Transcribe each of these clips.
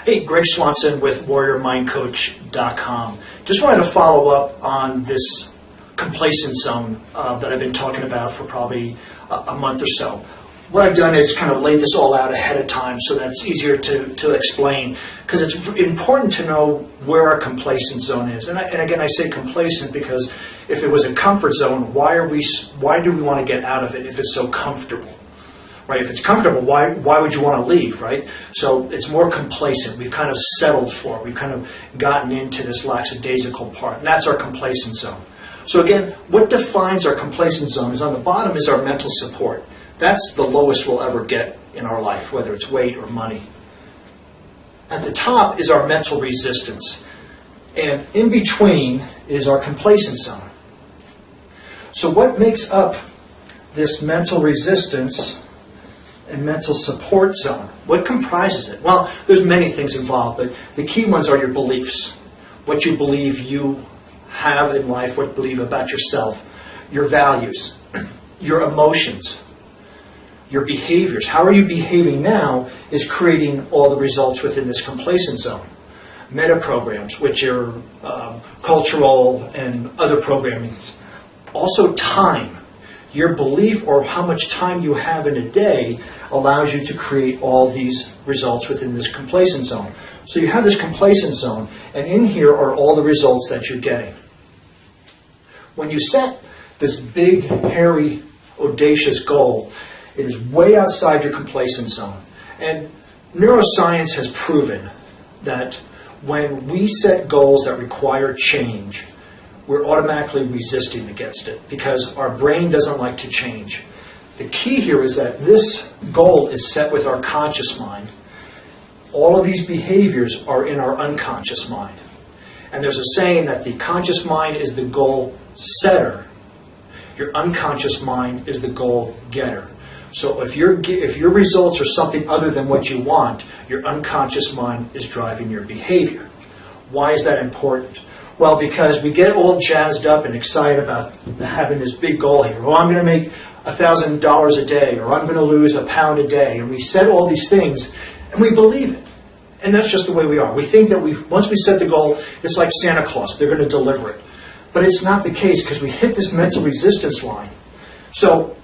Hey, Greg Swanson with WarriorMindCoach.com. Just wanted to follow up on this complacent zone that I've been talking about for probably a month or so. What I've done is kind of laid this all out ahead of time so that it's easier to explain, because it's important to know where our complacent zone is. And again, I say complacent because if it was a comfort zone, why do we want to get out of it if it's so comfortable? Right? If it's comfortable, why would you want to leave, right? So it's more complacent. We've kind of settled for it. We've kind of gotten into this lackadaisical part, and that's our complacent zone. So again, what defines our complacent zone is on the bottom is our mental support. That's the lowest we'll ever get in our life, whether it's weight or money. At the top is our mental resistance, and in between is our complacent zone. So what makes up this mental resistance and mental support zone? What comprises it? Well, there's many things involved, but the key ones are your beliefs. What you believe you have in life, what you believe about yourself, your values, your emotions, your behaviors. How are you behaving now is creating all the results within this complacent zone. Meta programs, which are cultural and other programming. Also time. Your belief or how much time you have in a day allows you to create all these results within this complacent zone. So you have this complacent zone, and in here are all the results that you're getting. When you set this big, hairy, audacious goal, it is way outside your complacent zone. And neuroscience has proven that when we set goals that require change, we're automatically resisting against it because our brain doesn't like to change. The key here is that this goal is set with our conscious mind. All of these behaviors are in our unconscious mind. And there's a saying that the conscious mind is the goal setter. Your unconscious mind is the goal getter. So if your results are something other than what you want, your unconscious mind is driving your behavior. Why is that important? Well, because we get all jazzed up and excited about having this big goal here. Oh, I'm going to make $1,000 a day, or I'm going to lose a pound a day. And we set all these things, and we believe it. And that's just the way we are. We think that once we set the goal, it's like Santa Claus. They're going to deliver it. But it's not the case because we hit this mental resistance line. So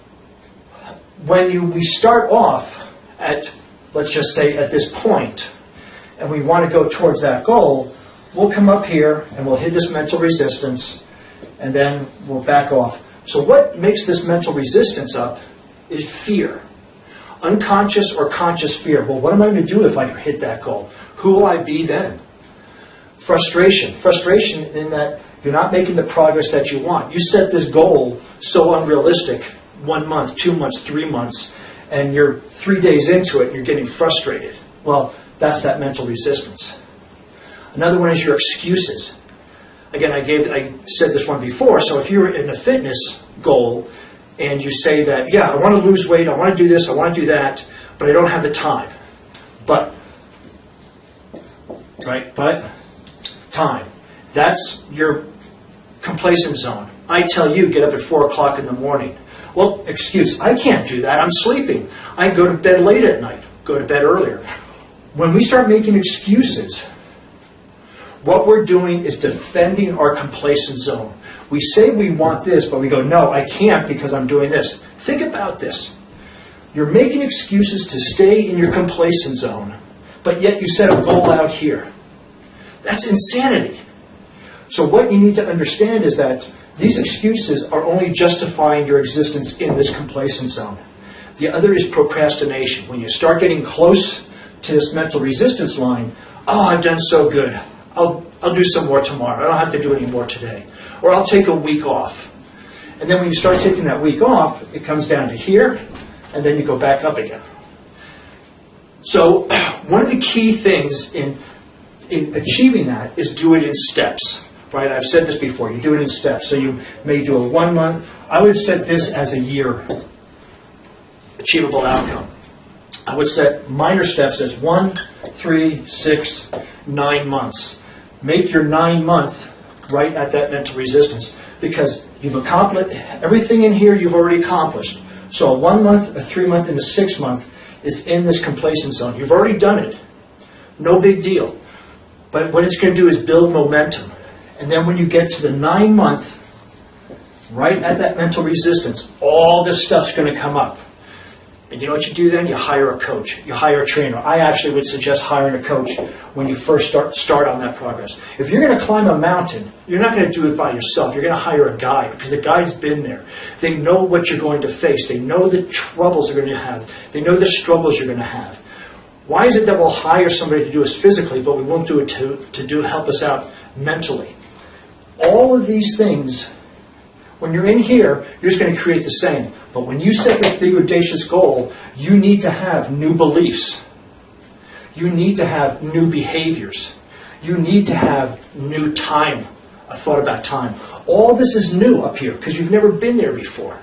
when we start off at, let's just say, at this point, and we want to go towards that goal, we'll come up here and we'll hit this mental resistance, and then we'll back off. So what makes this mental resistance up is fear. Unconscious or conscious fear. Well, what am I going to do if I hit that goal? Who will I be then? Frustration. Frustration in that you're not making the progress that you want. You set this goal so unrealistic, 1 month, 2 months, 3 months, and you're 3 days into it and you're getting frustrated. Well, that's that mental resistance. Another one is your excuses. Again, I said this one before, so if you're in a fitness goal and you say that, yeah, I want to lose weight, I want to do this, I want to do that, but I don't have the time. But time. That's your complacent zone. I tell you, get up at 4 o'clock in the morning. Well, excuse, I can't do that, I'm sleeping. I go to bed late at night, go to bed earlier. When we start making excuses, what we're doing is defending our complacent zone. We say we want this, but we go, no, I can't because I'm doing this. Think about this. You're making excuses to stay in your complacent zone, but yet you set a goal out here. That's insanity. So what you need to understand is that these excuses are only justifying your existence in this complacent zone. The other is procrastination. When you start getting close to this mental resistance line, oh, I've done so good. I'll do some more tomorrow. I don't have to do any more today. Or I'll take a week off. And then when you start taking that week off, it comes down to here, and then you go back up again. So one of the key things in achieving that is do it in steps. Right? I've said this before. You do it in steps. So you may do a 1 month. I would set this as a year achievable outcome. I would set minor steps as 1, 3, 6, 9 months. Make your 9-month right at that mental resistance because you've accomplished everything in here you've already accomplished. So a 1 month, a 3 month, and a 6 month is in this complacent zone. You've already done it. No big deal. But what it's going to do is build momentum. And then when you get to the 9-month, right at that mental resistance, all this stuff's going to come up. And you know what you do then? You hire a coach. You hire a trainer. I actually would suggest hiring a coach when you first start on that progress. If you're going to climb a mountain, you're not going to do it by yourself. You're going to hire a guide because the guide's been there. They know what you're going to face. They know the troubles you're going to have. They know the struggles you're going to have. Why is it that we'll hire somebody to do us physically, but we won't do it to help us out mentally? All of these things, when you're in here, you're just going to create the same. But when you set this big, audacious goal, you need to have new beliefs. You need to have new behaviors. You need to have new time, a thought about time. All this is new up here because you've never been there before.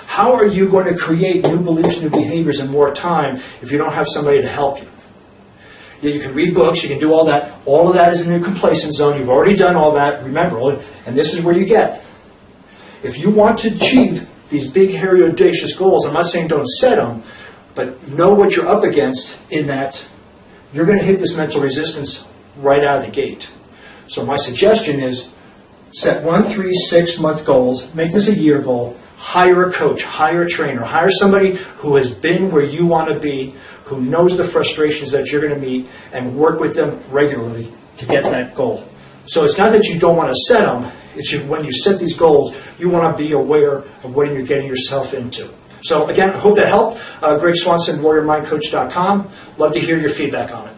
How are you going to create new beliefs, new behaviors, and more time if you don't have somebody to help you? Yeah, you can read books, you can do all that. All of that is in the complacent zone. You've already done all that, remember, and this is where you get. If you want to achieve these big, hairy, audacious goals, I'm not saying don't set them, but know what you're up against in that you're going to hit this mental resistance right out of the gate. So my suggestion is set 1, 3, 6 month goals, make this a year goal, hire a coach, hire a trainer, hire somebody who has been where you want to be, who knows the frustrations that you're going to meet, and work with them regularly to get that goal. So it's not that you don't want to set them, it's just when you set these goals, you want to be aware of what you're getting yourself into. So again, I hope that helped. Greg Swanson, WarriorMindCoach.com. Love to hear your feedback on it.